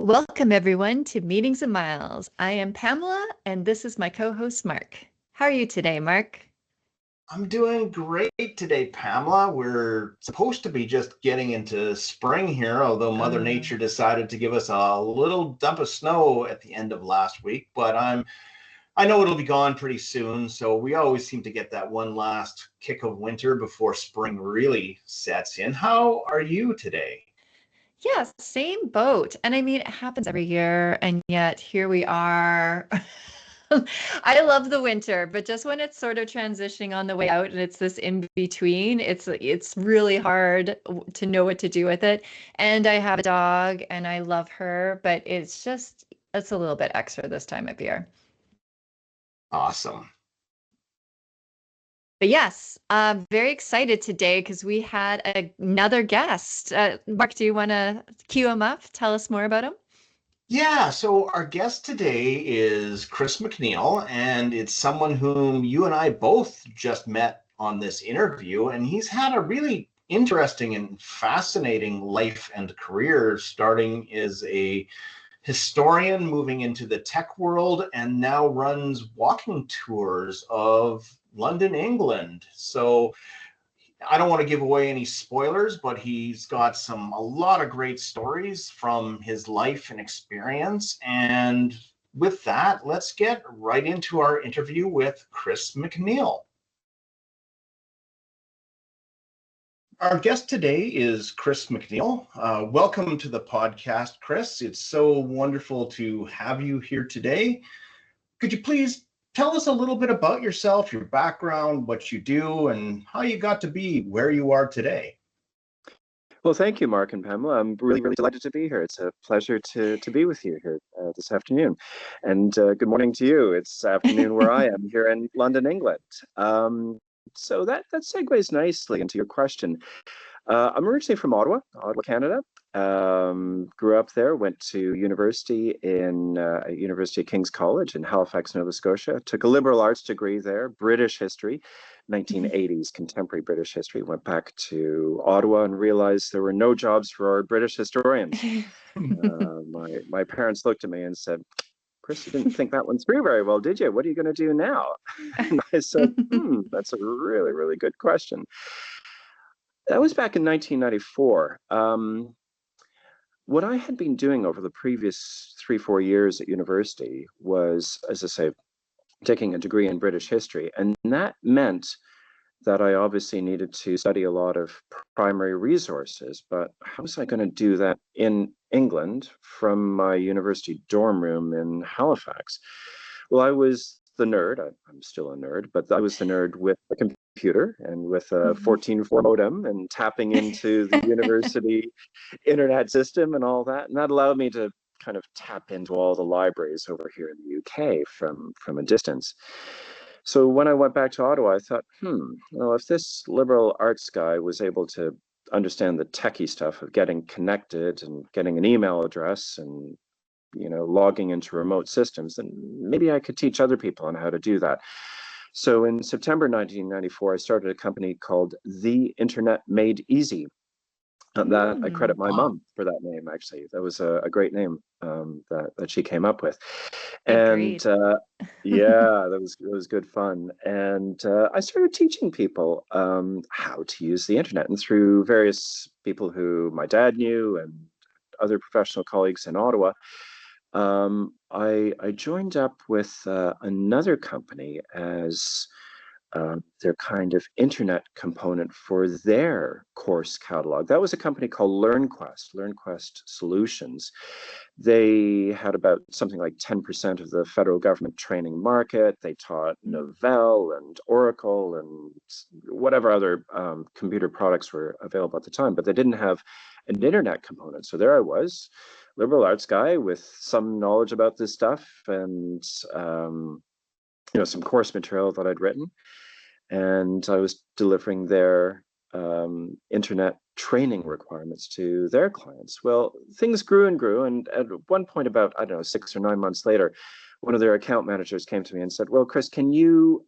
Welcome, everyone, to Meetings and Miles. I am Pamela, and this is my co-host, Mark. How are you today, Mark? I'm doing great today, Pamela. We're supposed to be just getting into spring here, although Mother Nature decided to give us a little dump of snow at the end of last week. But I know it'll be gone pretty soon. So we always seem to get that one last kick of winter before spring really sets in. How are you today? Yeah, same boat. And I mean, it happens every year, and yet here we are. I love the winter, but just when it's sort of transitioning on the way out and it's this in between, it's really hard to know what to do with it. And I have a dog and I love her, but it's a little bit extra this time of year. Awesome. But yes, I'm very excited today because we had another guest. Mark, do you want to cue him up? Tell us more about him. Yeah, so our guest today is Chris MacNeil, and it's someone whom you and I both just met on this interview, and he's had a really interesting and fascinating life and career, starting as a historian, moving into the tech world, and now runs walking tours of London, England. So I don't want to give away any spoilers, but he's got a lot of great stories from his life and experience. And with that, let's get right into our interview with Chris MacNeil. Our guest today is Chris MacNeil. Welcome to the podcast, Chris. It's so wonderful to have you here today. Could you please tell us a little bit about yourself, your background, what you do, and how you got to be where you are today? Well, thank you, Mark and Pamela. I'm really delighted to be here. It's a pleasure to be with you here this afternoon. And good morning to you. It's afternoon where I am here in London, England. So that segues nicely into your question. I'm originally from Ottawa, Canada. Grew up there, went to university in University of King's College in Halifax, Nova Scotia. Took a liberal arts degree there, British history, 1980s contemporary British history. Went back to Ottawa and realized there were no jobs for our British historians. My parents looked at me and said, "Chris, you didn't think that one through very well, did you? What are you going to do now?" And I said, that's a really, really good question. That was back in 1994. What I had been doing over the previous 3-4 years at university was, as I say, taking a degree in British history. And that meant that I obviously needed to study a lot of primary resources. But how was I going to do that in England from my university dorm room in Halifax? Well, I was the nerd. I'm still a nerd, but I was the nerd with a computer and with a 14.4 modem and tapping into the university internet system and all that. And that allowed me to kind of tap into all the libraries over here in the UK from a distance. So when I went back to Ottawa, I thought, well, if this liberal arts guy was able to understand the techie stuff of getting connected and getting an email address and logging into remote systems, then maybe I could teach other people on how to do that. So in September 1994, I started a company called The Internet Made Easy. That I credit my mom for that name. Actually, that was a great name that she came up with, and yeah, that was good fun. And I started teaching people how to use the internet, and through various people who my dad knew and other professional colleagues in Ottawa, I joined up with another company as their kind of internet component for their course catalog. That was a company called LearnQuest Solutions. They had about something like 10% of the federal government training market. They taught Novell and Oracle and whatever other computer products were available at the time, but they didn't have an internet component. So there I was, liberal arts guy with some knowledge about this stuff and some course material that I'd written. And I was delivering their internet training requirements to their clients. Well, things grew and grew. And at one point, about, 6 or 9 months later, one of their account managers came to me and said, "Well, Chris, can you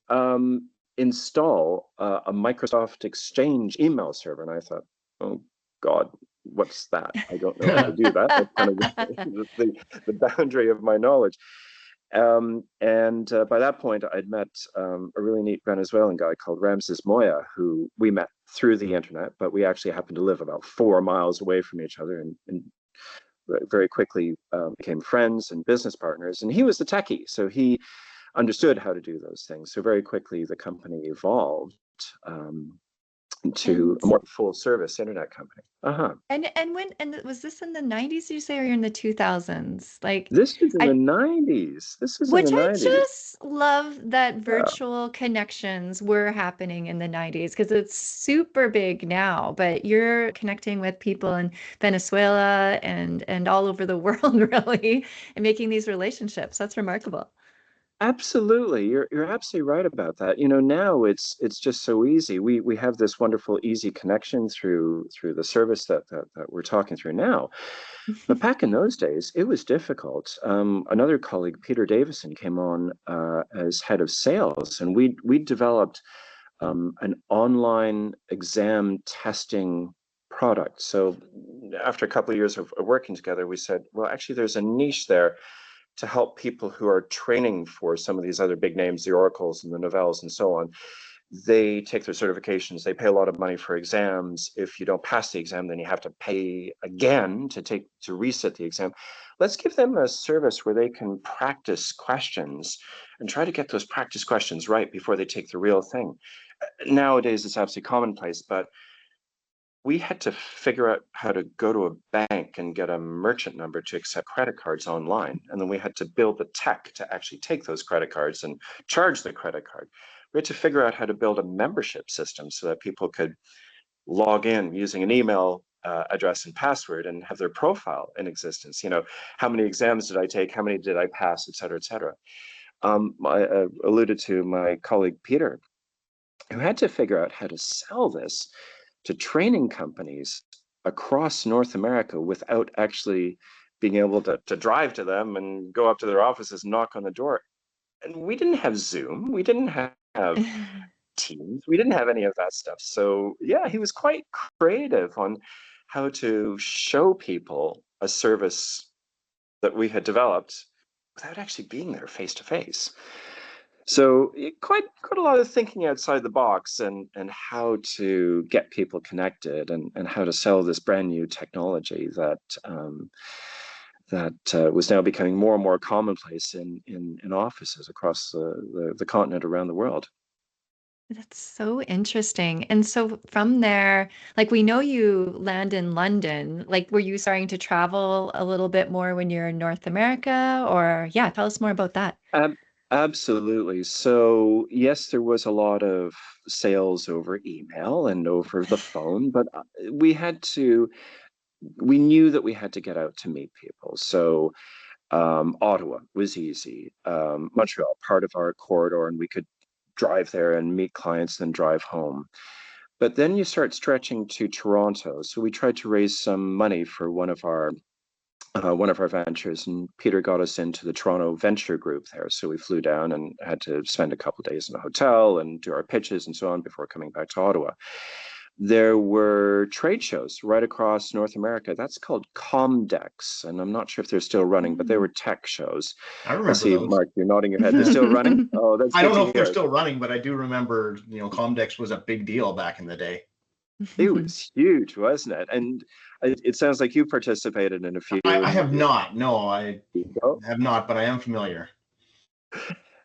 install a Microsoft Exchange email server?" And I thought, oh, God, what's that? I don't know how to do that. That's kind of the boundary of my knowledge. And by that point, I'd met a really neat Venezuelan guy called Ramses Moya, who we met through the internet, but we actually happened to live about 4 miles away from each other, and very quickly became friends and business partners. And he was the techie, so he understood how to do those things. So very quickly, the company evolved to a more full service internet company. And was this in the 90s, you say, or in the 2000s? Like, this was in the 90s. This was which in the I 90s. just love that virtual connections were happening in the 90s, because it's super big now, but you're connecting with people in Venezuela and all over the world, really, and making these relationships. That's remarkable. Absolutely. You're absolutely right about that. You know, now it's just so easy. We have this wonderful easy connection through the service that we're talking through now. But back in those days, it was difficult. Another colleague, Peter Davison, came on as head of sales, and we developed an online exam testing product. So after a couple of years of working together, we said, well, actually, there's a niche there to help people who are training for some of these other big names, the Oracles and the Novels and so on. They take their certifications, they pay a lot of money for exams. If you don't pass the exam, then you have to pay again to resit the exam. Let's give them a service where they can practice questions and try to get those practice questions right before they take the real thing. Nowadays, it's absolutely commonplace, but we had to figure out how to go to a bank and get a merchant number to accept credit cards online. And then we had to build the tech to actually take those credit cards and charge the credit card. We had to figure out how to build a membership system so that people could log in using an email address and password and have their profile in existence. You know, how many exams did I take? How many did I pass, et cetera, et cetera. I alluded to my colleague, Peter, who had to figure out how to sell this to training companies across North America without actually being able to drive to them and go up to their offices and knock on the door. And we didn't have Zoom. We didn't have Teams. We didn't have any of that stuff. So yeah, he was quite creative on how to show people a service that we had developed without actually being there face to face. So quite a lot of thinking outside the box and how to get people connected and how to sell this brand new technology that was now becoming more and more commonplace in offices across the continent around the world. That's so interesting. And so from there, like, we know you land in London. Like, were you starting to travel a little bit more when you're in North America? Or yeah, tell us more about that. Absolutely. So yes, there was a lot of sales over email and over the phone, but we knew that we had to get out to meet people. So Ottawa was easy. Montreal, part of our corridor, and we could drive there and meet clients, then drive home. But then you start stretching to Toronto. So we tried to raise some money for one of our ventures, and Peter got us into the Toronto Venture Group there. So we flew down and had to spend a couple of days in a hotel and do our pitches and so on before coming back to Ottawa. There were trade shows right across North America. That's called Comdex, and I'm not sure if they're still running, but they were tech shows. I remember those. Mark, you're nodding your head. They're still running? Oh, that's I don't know if they're still running, but I do remember, Comdex was a big deal back in the day. It was huge, wasn't it? And it sounds like you participated in a few. I have not. No, I have not, but I am familiar.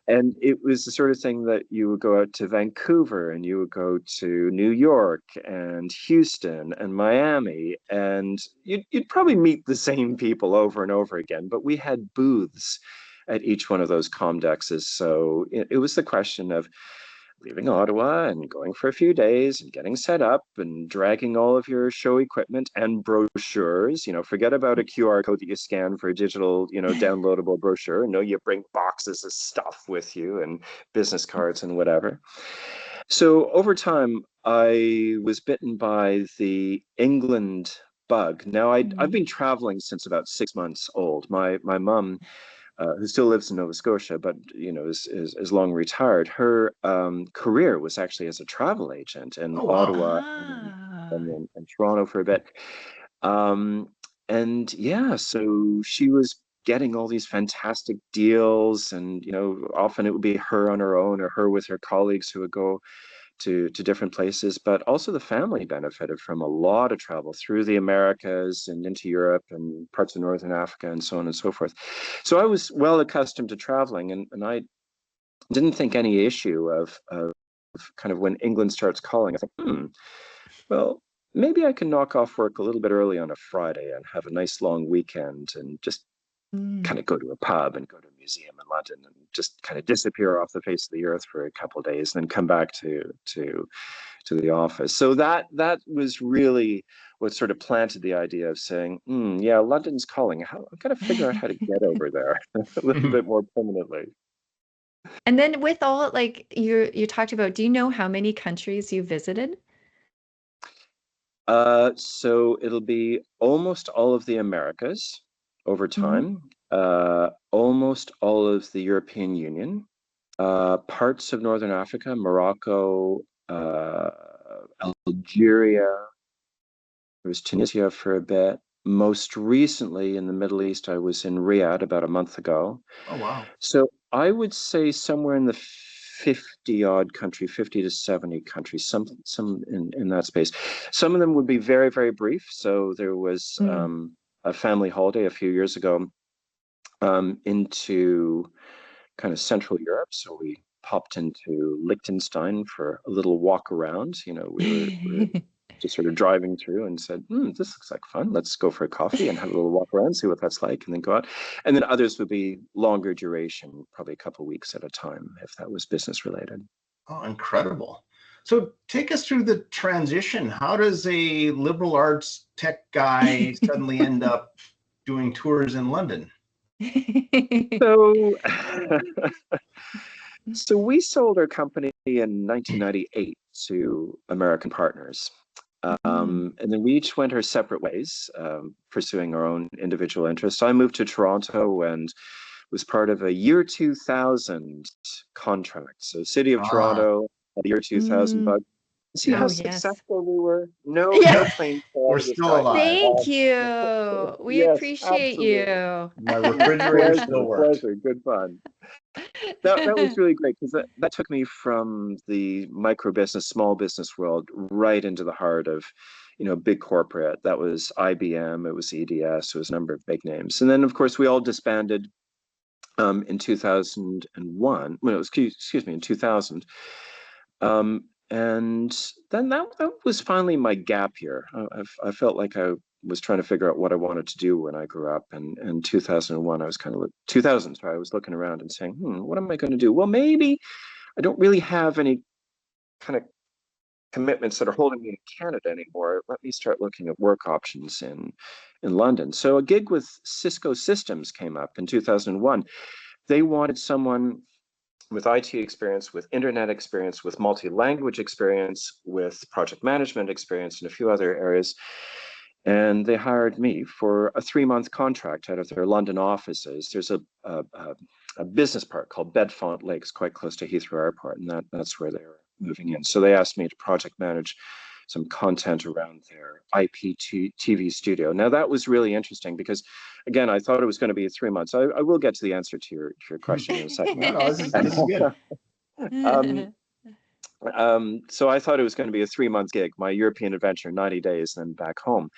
And it was the sort of thing that you would go out to Vancouver and you would go to New York and Houston and Miami, and you'd probably meet the same people over and over again, but we had booths at each one of those Comdexes. So it was the question of leaving Ottawa and going for a few days and getting set up and dragging all of your show equipment and brochures. Forget about a QR code that you scan for a digital, downloadable brochure. No, you bring boxes of stuff with you and business cards and whatever. So over time, I was bitten by the England bug. Now, I've been traveling since about 6 months old. My mom, who still lives in Nova Scotia, but is long retired. Her career was actually as a travel agent in Ottawa and Toronto for a bit. And yeah, so she was getting all these fantastic deals, and often it would be her on her own or her with her colleagues who would go to different places. But also the family benefited from a lot of travel through the Americas and into Europe and parts of Northern Africa and so on and so forth. So I was well accustomed to traveling, and I didn't think any issue of kind of when England starts calling. I thought, well, maybe I can knock off work a little bit early on a Friday and have a nice long weekend and just kind of go to a pub and go to a museum in London and just kind of disappear off the face of the earth for a couple of days and then come back to the office. So that was really what sort of planted the idea of saying, yeah, London's calling. I've got to figure out how to get over there a little bit more permanently. And then with all, like you talked about, do you know how many countries you visited? So it'll be almost all of the Americas over time, almost all of the European Union, parts of Northern Africa, Morocco, Algeria. There was Tunisia for a bit. Most recently in the Middle East, I was in Riyadh about a month ago. Oh, wow. So I would say somewhere in the 50 odd countries, 50 to 70 countries, some in that space. Some of them would be very, very brief. So there was a family holiday a few years ago into kind of Central Europe. So we popped into Liechtenstein for a little walk around. We were just sort of driving through and said, this looks like fun. Let's go for a coffee and have a little walk around, see what that's like, and then go out. And then others would be longer duration, probably a couple of weeks at a time, if that was business related. Oh, incredible. So take us through the transition. How does a liberal arts tech guy suddenly end up doing tours in London? So we sold our company in 1998 to American partners. And then we each went our separate ways, pursuing our own individual interests. I moved to Toronto and was part of a year 2000 contract. So City of Toronto, the year 2000 bug. See how successful we were? No airplane. We're still alive. Thank you. We appreciate you. My refrigerator still works. Pleasure. Good fun. That was really great because that took me from the micro business, small business world right into the heart of, big corporate. That was IBM, it was EDS, it was a number of big names. And then, of course, we all disbanded in 2001. Well, it was, excuse me, in 2000. And then that was finally my gap year. I felt like I was trying to figure out what I wanted to do when I grew up. And in 2001, I was kind of 2000. Sorry, I was looking around and saying, what am I going to do? Well, maybe I don't really have any kind of commitments that are holding me in Canada anymore. Let me start looking at work options in London. So a gig with Cisco Systems came up in 2001. They wanted someone with IT experience, with internet experience, with multi-language experience, with project management experience, and a few other areas. And they hired me for a 3-month contract out of their London offices. There's a business park called Bedfont Lakes, quite close to Heathrow Airport, and that's where they were moving in. So they asked me to project manage some content around their IPTV studio. Now that was really interesting because, again, I thought it was going to be 3 months. I will get to the answer to your question in a second. This is good. So I thought it was going to be a 3-month gig, my European adventure, 90 days, then back home.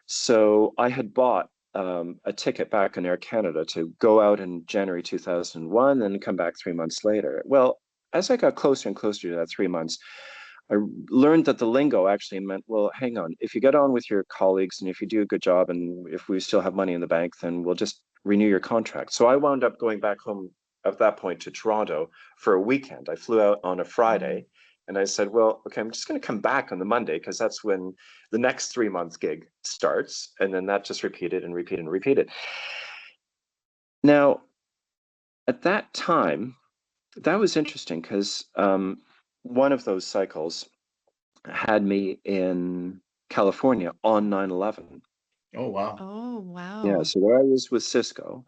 So I had bought a ticket back in Air Canada to go out in January 2001 and come back 3 months later. Well, as I got closer and closer to that 3 months, I learned that the lingo actually meant, well, hang on, if you get on with your colleagues and if you do a good job and if we still have money in the bank, then we'll just renew your contract. So I wound up going back home at that point to Toronto for a weekend. I flew out on a Friday and I said, well, okay, I'm just going to come back on the Monday because that's when the next 3-month gig starts. And then that just repeated and repeated and repeated. Now, at that time, that was interesting because one of those cycles had me in California on 9/11. Oh, wow. Oh, wow. Yeah, so there I was with Cisco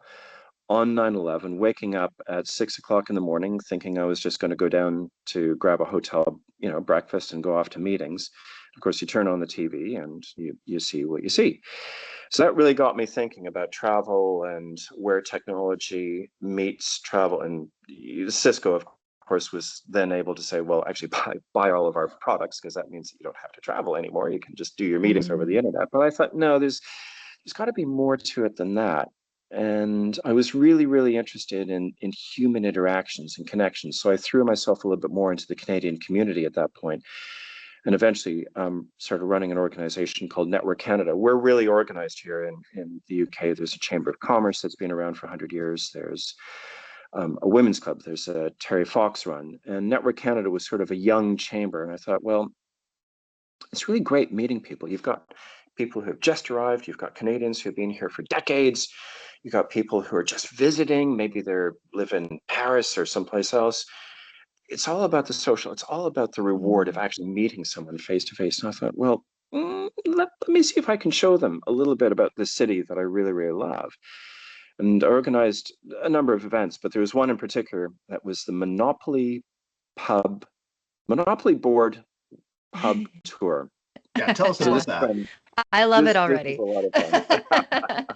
on 9/11, waking up at 6 o'clock in the morning, thinking I was just going to go down to grab a hotel, breakfast and go off to meetings. Of course, you turn on the TV and you see what you see. So that really got me thinking about travel and where technology meets travel. And Cisco, of course, was then able to say, well, actually buy all of our products, because that means that you don't have to travel anymore. You can just do your meetings over the internet. But I thought, no, there's got to be more to it than that. And I was really, really interested in human interactions and connections. So I threw myself a little bit more into the Canadian community at that point, and eventually started running an organization called Network Canada. We're really organized here in the UK. There's a Chamber of Commerce that's been around for 100 years. There's a women's club. There's a Terry Fox run. And Network Canada was sort of a young chamber. And I thought, well, it's really great meeting people. You've got people who have just arrived. You've got Canadians who have been here for decades. You've got people who are just visiting. Maybe they live in Paris or someplace else. It's all about the social. It's all about the reward of actually meeting someone face to face. And I thought, well, let me see if I can show them a little bit about the city that I really, really love. And I organized a number of events, but there was one in particular that was the Monopoly Board Pub Tour. Yeah, tell us about that. I love it already. This was a lot of fun.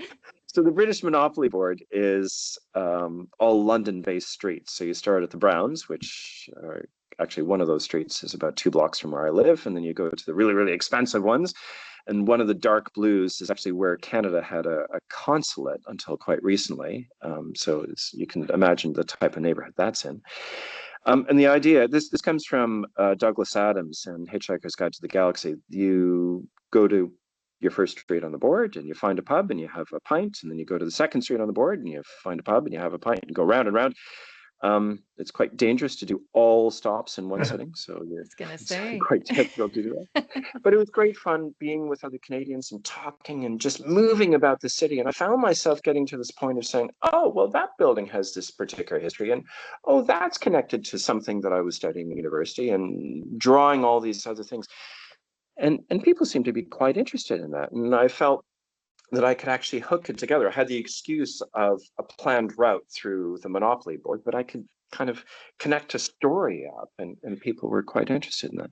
So the British Monopoly Board is all London-based streets. So you start at the Browns, which are actually one of those streets is about 2 blocks from where I live, and then you go to the really, really expensive ones. And one of the dark blues is actually where Canada had a consulate until quite recently. So you can imagine the type of neighborhood that's in. And the idea, this comes from Douglas Adams and Hitchhiker's Guide to the Galaxy. You go to your first street on the board and you find a pub and you have a pint, and then you go to the second street on the board and you find a pub and you have a pint, and go round and round. It's quite dangerous to do all stops in one sitting, so it's quite difficult to do that. But it was great fun being with other Canadians and talking and just moving about the city. And I found myself getting to this point of saying, oh, well, that building has this particular history, and oh, that's connected to something that I was studying at university, and drawing all these other things. And people seemed to be quite interested in that. And I felt that I could actually hook it together. I had the excuse of a planned route through the Monopoly Board, but I could kind of connect a story up, and people were quite interested in that.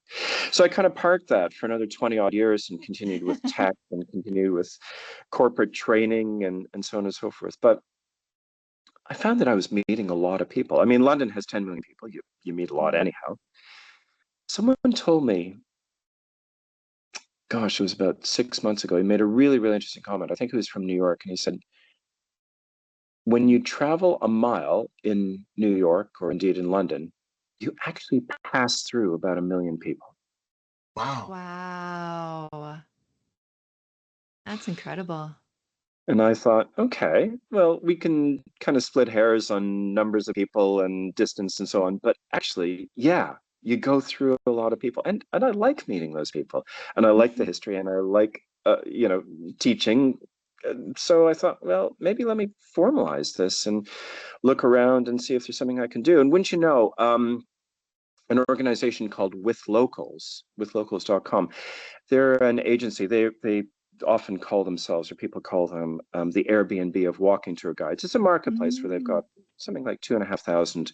So I kind of parked that for another 20 odd years and continued with tech and continued with corporate training and so on and so forth. But I found that I was meeting a lot of people. I mean, London has 10 million people. You meet a lot anyhow. Someone told me, gosh, it was about 6 months ago, he made a really, really interesting comment. I think he was from New York, and he said, when you travel a mile in New York, or indeed in London, you actually pass through about 1 million people. Wow. Wow. That's incredible. And I thought, okay, well, we can kind of split hairs on numbers of people and distance and so on, but actually, yeah, you go through a lot of people, and I like meeting those people, and I like the history, and I like teaching. So I thought, well, maybe let me formalize this and look around and see if there's something I can do. And wouldn't you know, an organization called withlocals.com, they're an agency. They often call themselves, or people call them, the Airbnb of walking tour guides. It's a marketplace where they've got something like 2,500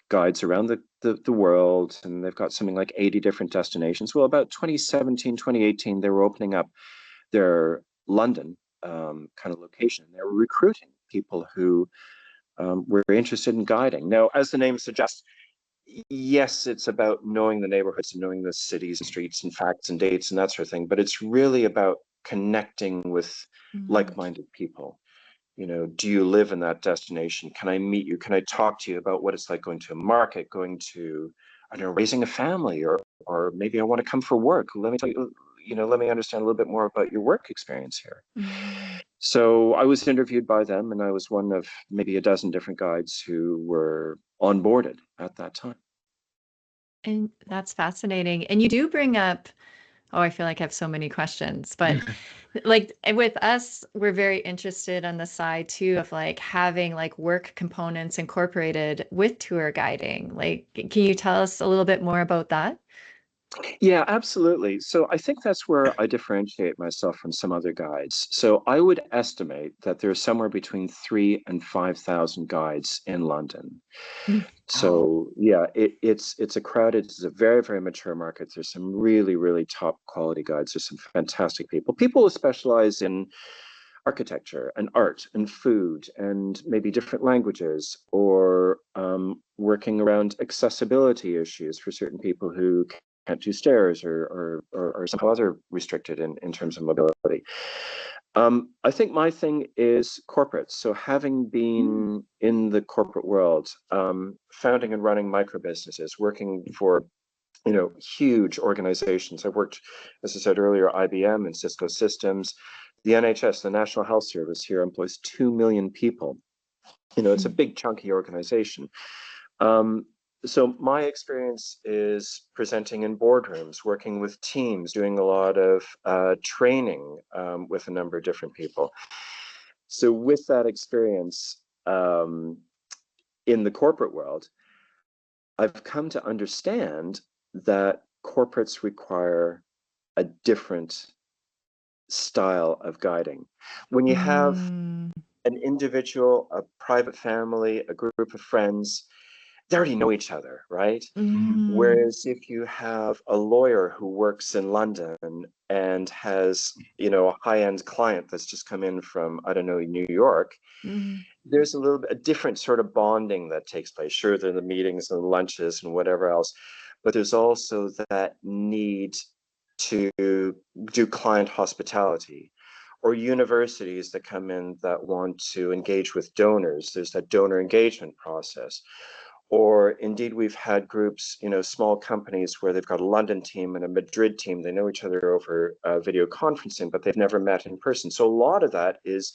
guides around the world, and they've got something like 80 different destinations. Well, about 2017, 2018, they were opening up their London kind of location. They were recruiting people who were interested in guiding. Now, as the name suggests, yes, it's about knowing the neighborhoods and knowing the cities and streets and facts and dates and that sort of thing, but it's really about connecting with like-minded people. You know, do you live in that destination? Can I meet you? Can I talk to you about what it's like going to a market, going to, I don't know, raising a family, or maybe I want to come for work. Let me tell you, let me understand a little bit more about your work experience here. So I was interviewed by them, and I was one of maybe a dozen different guides who were onboarded at that time. And that's fascinating. And you do bring up, I feel like I have so many questions, but like with us, we're very interested on the side too of like having like work components incorporated with tour guiding. Like, can you tell us a little bit more about that? Yeah, absolutely. So I think that's where I differentiate myself from some other guides. So I would estimate that there's somewhere between 3,000 and 5,000 guides in London. Mm. Wow. So yeah, it's a crowded, it's a very, very mature market. There's some really, really top quality guides. There's some fantastic people. People who specialize in architecture and art and food and maybe different languages, or working around accessibility issues for certain people who can't do stairs or somehow other restricted in terms of mobility. I think my thing is corporate. So having been in the corporate world, founding and running micro businesses, working for huge organizations. I've worked, as I said earlier, IBM and Cisco Systems. The NHS, the National Health Service here, employs 2 million people. It's a big, chunky organization. So my experience is presenting in boardrooms, working with teams, doing a lot of training with a number of different people. So with that experience in the corporate world, I've come to understand that corporates require a different style of guiding. When you have Mm. an individual, a private family, a group of friends, they already know each other, right? Mm. Whereas if you have a lawyer who works in London and has, a high-end client that's just come in from, I don't know, New York, Mm. there's a little bit a different sort of bonding that takes place. Sure, there are the meetings and the lunches and whatever else, but there's also that need to do client hospitality, or universities that come in that want to engage with donors. There's that donor engagement process. Or indeed, we've had groups, small companies where they've got a London team and a Madrid team. They know each other over video conferencing, but they've never met in person. So a lot of that is,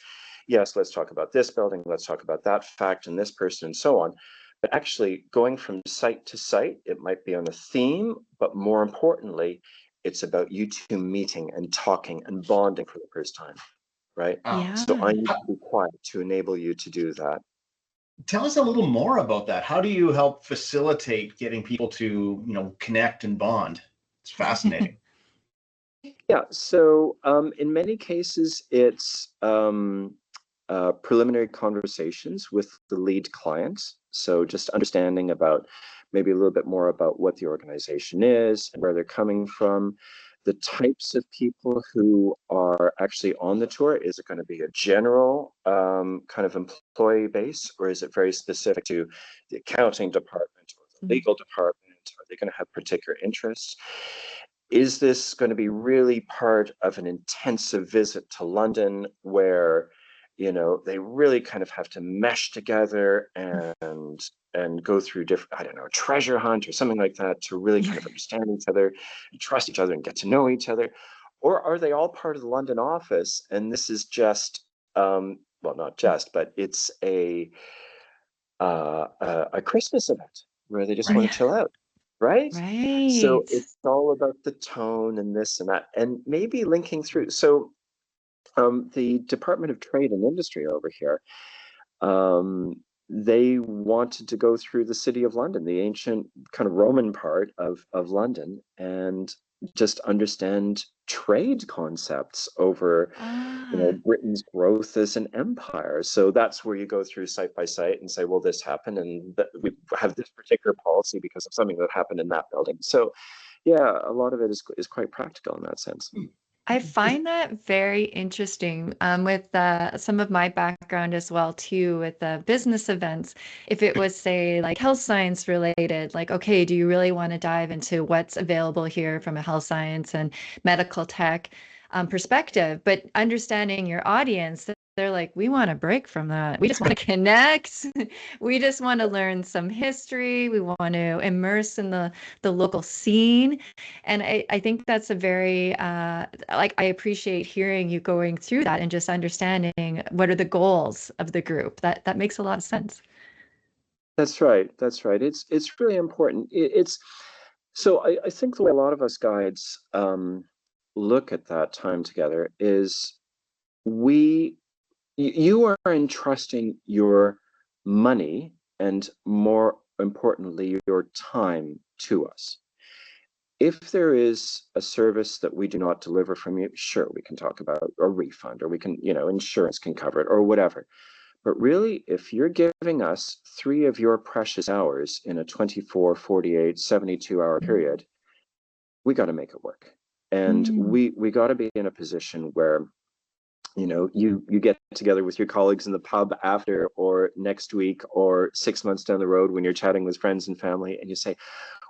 yes, let's talk about this building, let's talk about that fact and this person and so on. But actually going from site to site, it might be on a theme, but more importantly, it's about you two meeting and talking and bonding for the first time, right? Wow. So I Yeah. need to be quiet to enable you to do that. Tell us a little more about that. How do you help facilitate getting people to, connect and bond? It's fascinating. Yeah, so in many cases, it's preliminary conversations with the lead clients. So just understanding about maybe a little bit more about what the organization is and where they're coming from, the types of people who are actually on the tour. Is it going to be a general kind of employee base, or is it very specific to the accounting department or the Mm. legal department? Are they going to have particular interests? Is this going to be really part of an intensive visit to London where, they really kind of have to mesh together and go through different, I don't know, a treasure hunt or something like that to really kind of understand each other, and trust each other and get to know each other? Or are they all part of the London office and this is just, well, not just, but it's a Christmas event where they just want Right. to chill out, right? So Right. it's all about the tone and this and that, and maybe linking through. So the Department of Trade and Industry over here, they wanted to go through the city of London, the ancient kind of Roman part of London, and just understand trade concepts over Ah. Britain's growth as an empire. So that's where you go through site by site and say, well, this happened and we have this particular policy because of something that happened in that building. So yeah, a lot of it is quite practical in that sense. I find that very interesting with some of my background as well too with the business events. If it was say like health science related, like okay, do you really want to dive into what's available here from a health science and medical tech perspective? But understanding your audience, they're like, we want to break from that. We just want to connect. We just want to learn some history. We want to immerse in the local scene. And I think that's a very like I appreciate hearing you going through that and just understanding what are the goals of the group. That makes a lot of sense. That's right. That's right. It's really important. It's so I think the way a lot of us guides look at that time together is we you are entrusting your money and more importantly your time to us. if there is a service that we do not deliver from you, sure, we can talk about a refund, or we can, insurance can cover it or whatever. But really, if you're giving us 3 of your precious hours in a 24, 48, 72-hour period, we got to make it work. And we got to be in a position where, you get together with your colleagues in the pub after, or next week, or 6 months down the road when you're chatting with friends and family, and you say,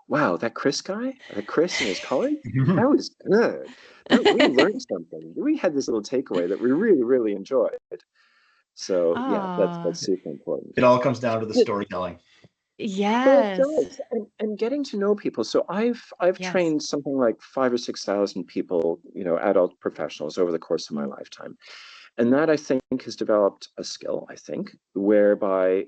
wow, that Chris and his colleague, that was good. We learned something. We had this little takeaway that we really, really enjoyed. So yeah, that's super important. It all comes down to the storytelling. Yes. Well, it does. And getting to know people. So I've trained something like 5,000 or 6,000 people, adult professionals over the course of my lifetime. And that, I think, has developed a skill, I think, whereby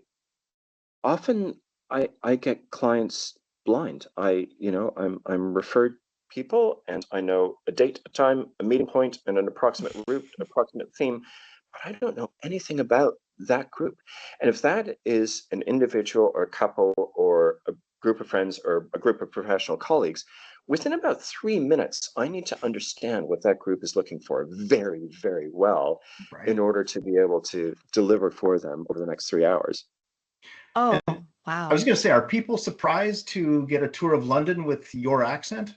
often I get clients blind. I'm referred people, and I know a date, a time, a meeting point, and an approximate route, approximate theme, but I don't know anything about that group. And if that is an individual or a couple or a group of friends or a group of professional colleagues, within about 3 minutes, I need to understand what that group is looking for very, very well, in order to be able to deliver for them over the next 3 hours. Oh, wow. I was going to say, are people surprised to get a tour of London with your accent?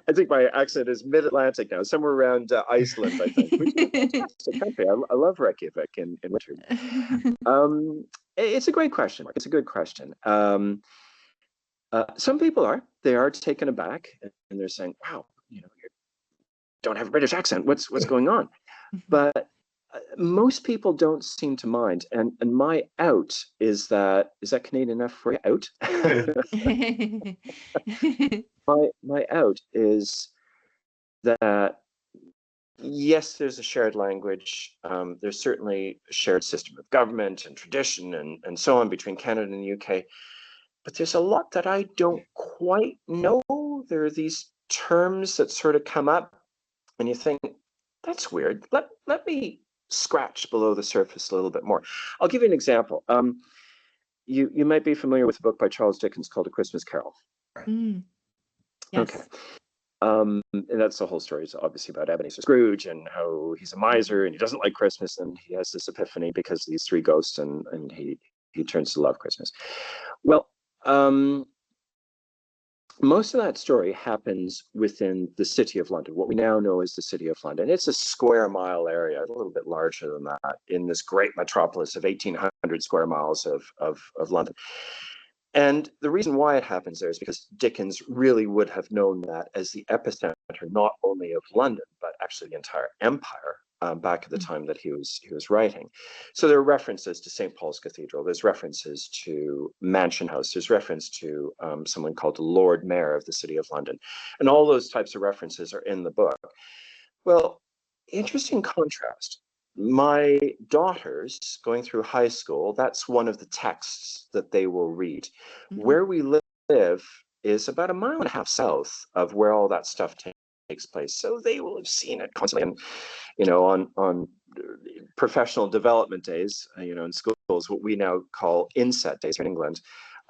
I think my accent is mid-Atlantic now, somewhere around Iceland, I think, which is a fantastic country. I love Reykjavik in winter. It's a great question, Mark. It's a good question. Some people they are taken aback, and they're saying, wow, you don't have a British accent. What's going on? But most people don't seem to mind. And my out is that Canadian enough for you? Out? my out is that, yes, there's a shared language. There's certainly a shared system of government and tradition and so on between Canada and the UK. But there's a lot that I don't quite know. There are these terms that sort of come up, and you think, that's weird. Let me scratch below the surface a little bit more. I'll give you an example. You might be familiar with a book by Charles Dickens called A Christmas Carol. Yes. Okay. And that's the whole story. Is obviously about Ebenezer Scrooge and how he's a miser and he doesn't like Christmas, and he has this epiphany because of these 3 ghosts, and he turns to love Christmas. Well, most of that story happens within the City of London, what we now know as the City of London. It's a square mile area, a little bit larger than that, in this great metropolis of 1,800 square miles of London. And the reason why it happens there is because Dickens really would have known that as the epicenter, not only of London, but actually the entire empire, back at the time that he was writing. So there are references to St. Paul's Cathedral. There's references to Mansion House. There's reference to someone called the Lord Mayor of the City of London. And all those types of references are in the book. Well, interesting contrast. My daughters going through high school, that's one of the texts that they will read. Where we live is about 1.5 miles south of where all that stuff takes place. So they will have seen it constantly. And, on professional development days, in schools, what we now call inset days here in England,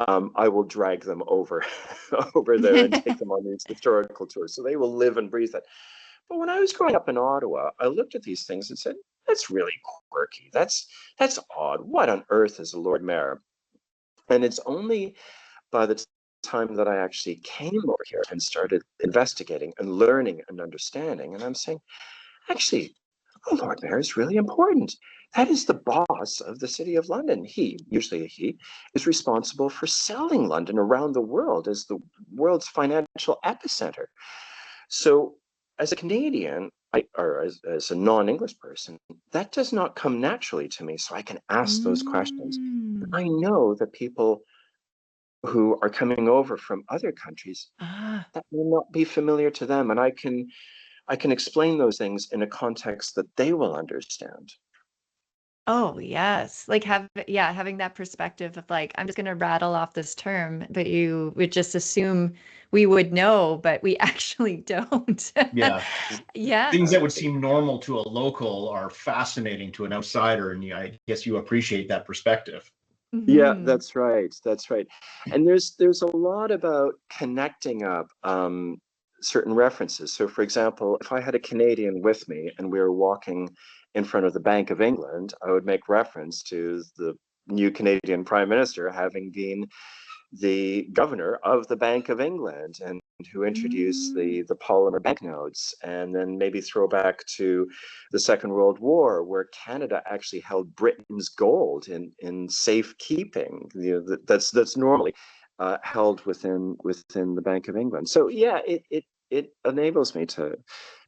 I will drag them over there and take them on these historical tours. So they will live and breathe it. But when I was growing up in Ottawa, I looked at these things and said, that's really quirky. That's odd. What on earth is a Lord Mayor? And it's only by the time that I actually came over here and started investigating and learning and understanding, and I'm saying, actually, a Lord Mayor is really important. That is the boss of the City of London. Usually he, is responsible for selling London around the world as the world's financial epicenter. So as a Canadian, or as a non-English person, that does not come naturally to me, so I can ask those questions. I know that people who are coming over from other countries, that will not be familiar to them, and I can explain those things in a context that they will understand. Oh, yes. Like having that perspective of like, I'm just going to rattle off this term, but you would just assume we would know, but we actually don't. Yeah. Yeah. Things that would seem normal to a local are fascinating to an outsider. And I guess you appreciate that perspective. Yeah, Hmm. that's right. That's right. And there's a lot about connecting up certain references. So, for example, if I had a Canadian with me and we were walking in front of the Bank of England, I would make reference to the new Canadian Prime Minister having been the governor of the Bank of England and who introduced Mm. the polymer banknotes, and then maybe throw back to the Second World War, where Canada actually held Britain's gold in safekeeping. That's normally held within the Bank of England. So yeah, it enables me to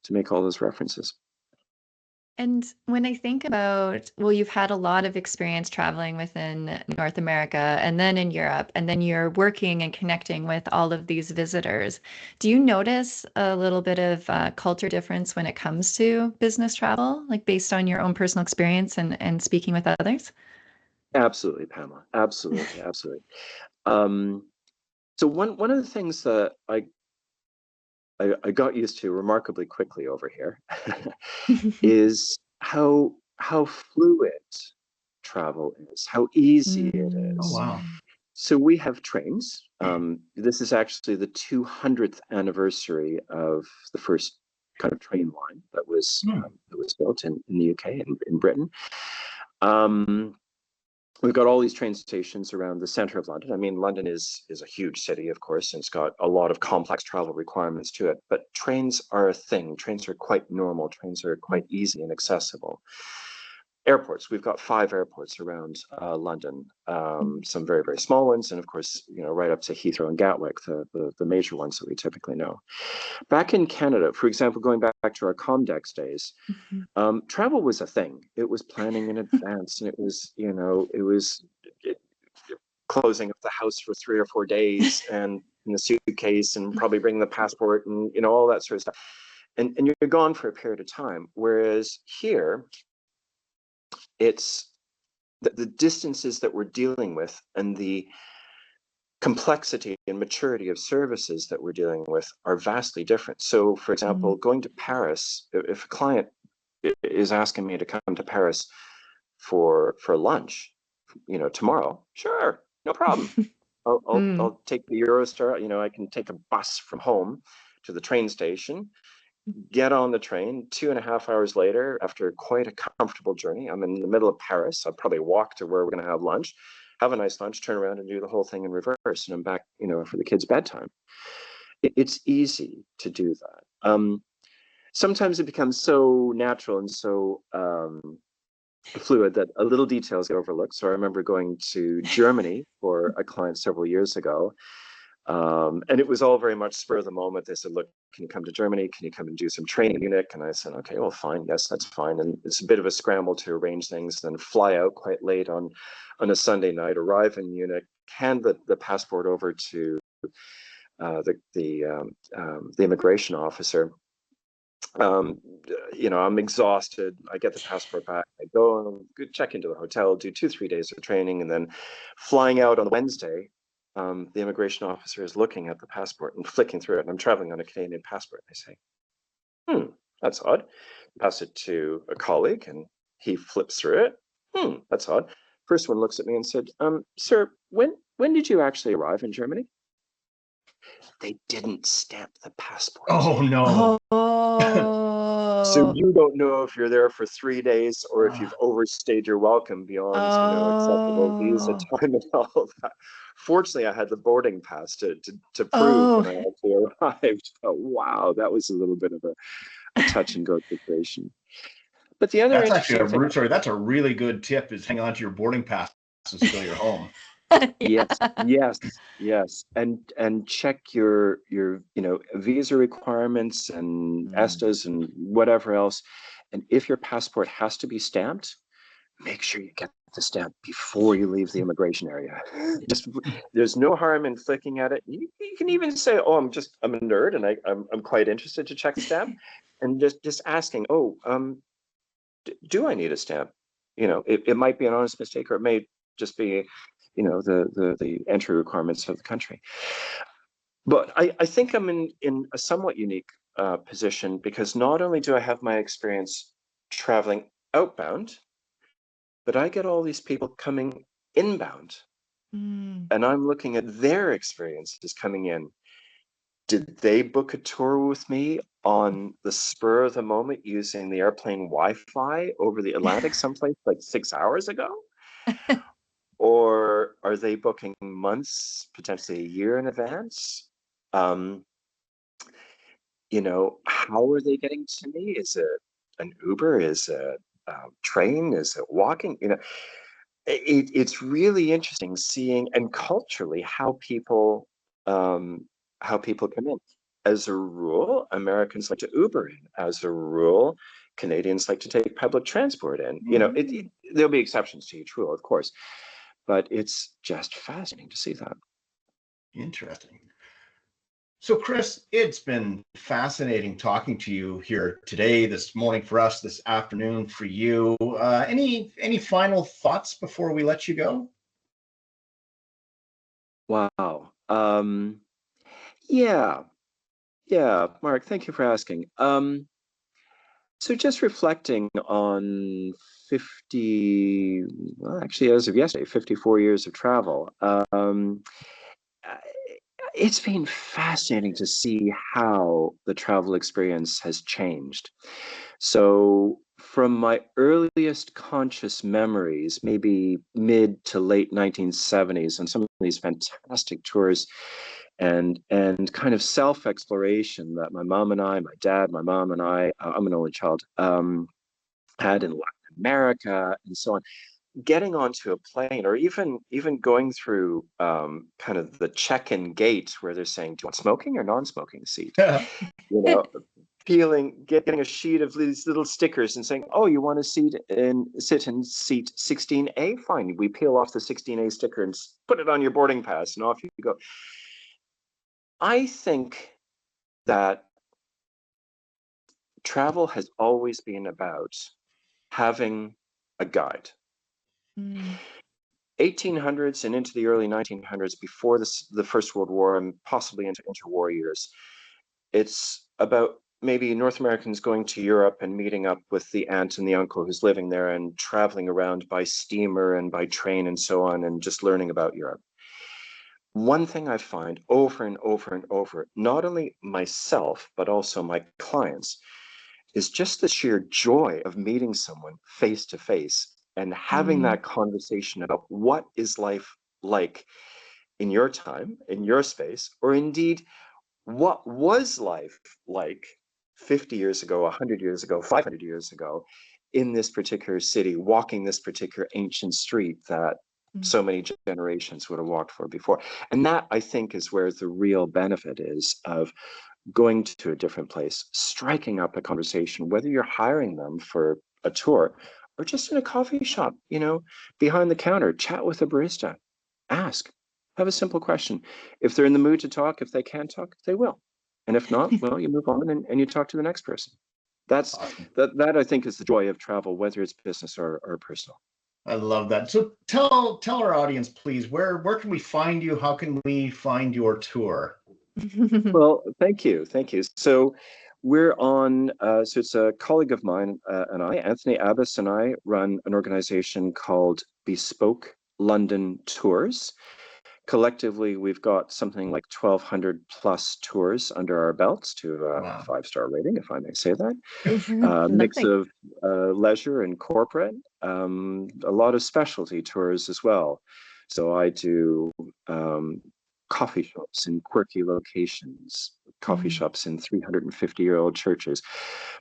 make all those references. And when I think about, well, you've had a lot of experience traveling within North America and then in Europe, and then you're working and connecting with all of these visitors. Do you notice a little bit of culture difference when it comes to business travel, like based on your own personal experience and speaking with others? Absolutely, Pamela. Absolutely, absolutely. Um, so one of the things that I got used to remarkably quickly over here is how fluid travel is, how easy it Oh, is. wow. Mm. So we have trains. This is actually the 200th anniversary of the first kind of train line Hmm. that was built in the UK and in Britain. Um, we've got all these train stations around the center of London. I mean, London is a huge city, of course, and it's got a lot of complex travel requirements to it. But trains are a thing. Trains are quite normal. Trains are quite easy and accessible. Airports. We've got 5 airports around London. Some very, very small ones, and of course, right up to Heathrow and Gatwick, the major ones that we typically know. Back in Canada, for example, going back to our Comdex days, Mhm. travel was a thing. It was planning in advance, and it was closing up the house for 3 or 4 days and in a suitcase, and probably bringing the passport and all that sort of stuff. And you're gone for a period of time. Whereas here, it's the distances that we're dealing with and the complexity and maturity of services that we're dealing with are vastly different. So, for example, Mm. going to Paris, if a client is asking me to come to Paris for lunch, tomorrow, sure, no problem. Mm. I'll take the Eurostar. I can take a bus from home to the train station, get on the train. 2.5 hours later, after quite a comfortable journey, I'm in the middle of Paris. I'll probably walk to where we're going to have lunch, have a nice lunch, turn around and do the whole thing in reverse, and I'm back, for the kids' bedtime. It's easy to do that. Sometimes it becomes so natural and so fluid that a little details get overlooked. So I remember going to Germany for a client several years ago, and it was all very much spur of the moment. They said, "Look, can you come to Germany? Can you come and do some training in Munich?" And I said, "Okay, well, fine. Yes, that's fine." And it's a bit of a scramble to arrange things, then fly out quite late on a Sunday night, arrive in Munich, hand the passport over to the immigration officer. I'm exhausted. I get the passport back. I go and check into the hotel, do 2-3 days of training, and then flying out on Wednesday. The immigration officer is looking at the passport and flicking through it. And I'm traveling on a Canadian passport. I say, that's odd. Pass it to a colleague, and he flips through it. That's odd. First one looks at me and said, "Sir, when did you actually arrive in Germany?" They didn't stamp the passport. Oh, no. So Oh. you don't know if you're there for 3 days or if you've Ah, overstayed your welcome beyond, acceptable visa Oh. oh, time and all that. Fortunately, I had the boarding pass to prove Oh. when I actually arrived. But wow, that was a little bit of a touch and go situation. But the other that's actually interesting thing, that's a really good tip, is hang on to your boarding passes till you're home. yes, Yeah. yes, yes, and check your visa requirements and Mm. ESTAs and whatever else. And if your passport has to be stamped, make sure you get the stamp before you leave the immigration area. Just there's no harm in flicking at it. You can even say, "Oh, I'm a nerd and I'm quite interested to check the stamp," and just asking, "Oh, do I need a stamp?" It might be an honest mistake, or it may just be, the entry requirements of the country. But I think I'm in a somewhat unique position, because not only do I have my experience traveling outbound, but I get all these people coming inbound, Mm. and I'm looking at their experiences coming in. Did they book a tour with me on the spur of the moment using the airplane Wi-Fi over the Atlantic someplace like 6 hours ago? Or are they booking months, potentially a year in advance? You know, how are they getting to me? Is it an Uber? Is it a train? Is it walking? You know, it's really interesting seeing, and culturally how people come in. As a rule, Americans like to Uber in. As a rule, Canadians like to take public transport in. You know, there'll be exceptions to each rule, of course, but it's just fascinating to see that. Interesting. So, Chris, it's been fascinating talking to you here today, this morning for us, this afternoon for you. Any final thoughts before we let you go? Wow. Yeah, Mark, thank you for asking. So just reflecting on 50, well, actually, as of yesterday, 54 years of travel. It's been fascinating to see how the travel experience has changed. So from my earliest conscious memories, maybe mid to late 1970s, and some of these fantastic tours and kind of self-exploration that my mom and I, my dad, my mom and I, I'm an only child, had in Latin America and so on. Getting onto a plane, or even going through kind of the check-in gate where they're saying, "Do you want smoking or non-smoking seat?" You know, getting a sheet of these little stickers and saying, "Oh, you want to sit in seat 16A? Fine." We peel off the 16A sticker and put it on your boarding pass, and off you go. I think that travel has always been about having a guide. 1800s and into the early 1900s, before the First World War and possibly into interwar years, it's about maybe North Americans going to Europe and meeting up with the aunt and the uncle who's living there and traveling around by steamer and by train and so on, and just learning about Europe. One thing I find over and over and over, not only myself, but also my clients, is just the sheer joy of meeting someone face to face and having that conversation about what is life like in your time, in your space, or indeed, what was life like 50 years ago, 100 years ago, 500 years ago in this particular city, walking this particular ancient street that so many generations would have walked for before. And that, I think, is where the real benefit is of going to a different place, striking up a conversation, whether you're hiring them for a tour or just in a coffee shop, you know, behind the counter, chat with a barista, ask, have a simple question. If they're in the mood to talk, if they can talk, they will. And if not, well, you move on and you talk to the next person. That's Awesome. that I think is the joy of travel, whether it's business or personal. I love that. So tell our audience, please, where can we find you? How can we find your tour? Well, thank you. So we're on, so it's a colleague of mine and I, Anthony Abbas, and I run an organization called Bespoke London Tours. Collectively, we've got something like 1,200 plus tours under our belts to a 5-star rating, if I may say that. Mix of leisure and corporate, a lot of specialty tours as well. So I do coffee shops in quirky locations, coffee shops in 350-year-old churches.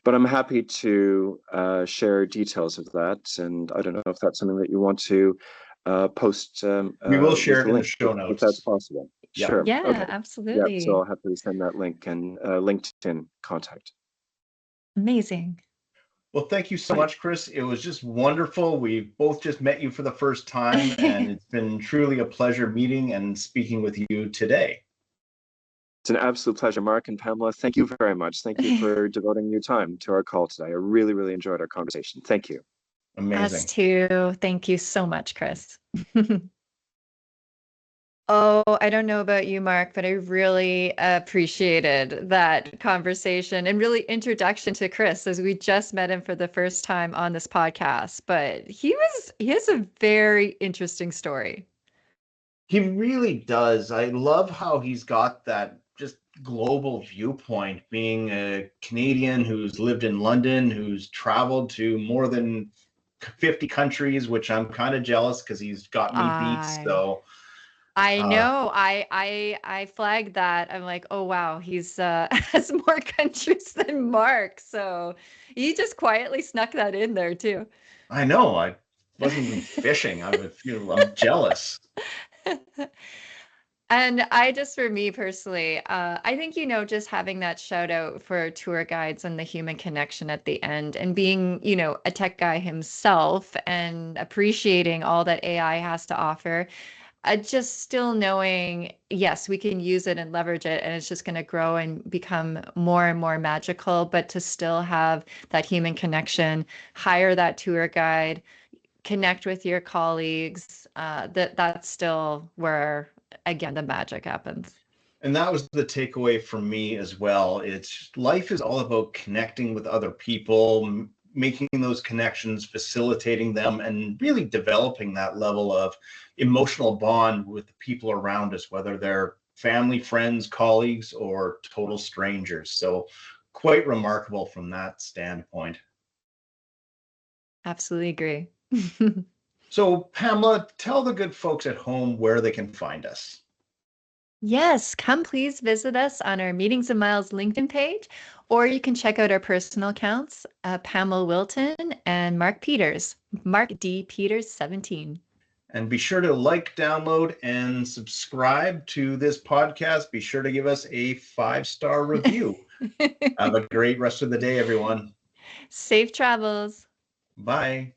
But I'm happy to share details of that. And I don't know if that's something that you want to post. We will share it in the link, show notes. if that's possible. Yep. Sure. Yeah, okay. absolutely. Yep. So I'll happily send that link and LinkedIn contact. Amazing. Well, thank you so much, Chris. It was just wonderful. We both just met you for the first time, and it's been truly a pleasure meeting and speaking with you today. It's an absolute pleasure, Mark and Pamela. Thank you very much. Thank you for devoting your time to our call today. I really, really enjoyed our conversation. Thank you. Amazing. Us too. Thank you so much, Chris. Oh, I don't know about you, Mark, but I really appreciated that conversation and really introduction to Chris as we just met him for the first time on this podcast. But he has a very interesting story. He really does. I love how he's got that just global viewpoint, being a Canadian who's lived in London, who's traveled to more than 50 countries, which I'm kind of jealous because he's got me beat. I So, I uh, know. I flagged that. I'm like, oh wow, he's has more countries than Mark. So he just quietly snuck that in there too. I know I wasn't even fishing. I'm jealous. And I just, for me personally, I think, just having that shout out for tour guides and the human connection at the end and being, a tech guy himself and appreciating all that AI has to offer, just still knowing, yes, we can use it and leverage it, and it's just going to grow and become more and more magical, but to still have that human connection, hire that tour guide, connect with your colleagues, that's still where, again, the magic happens. And that was the takeaway for me as well. It's life is all about connecting with other people, making those connections, facilitating them, and really developing that level of emotional bond with the people around us, whether they're family, friends, colleagues, or total strangers. So quite remarkable from that standpoint. Absolutely agree. So Pamela, tell the good folks at home where they can find us. Yes, come please visit us on our Meetings and Miles LinkedIn page, or you can check out our personal accounts, Pamela Wilton and Mark Peters, Mark D. Peters 17. And be sure to like, download, and subscribe to this podcast. Be sure to give us a 5-star review. Have a great rest of the day, everyone. Safe travels. Bye.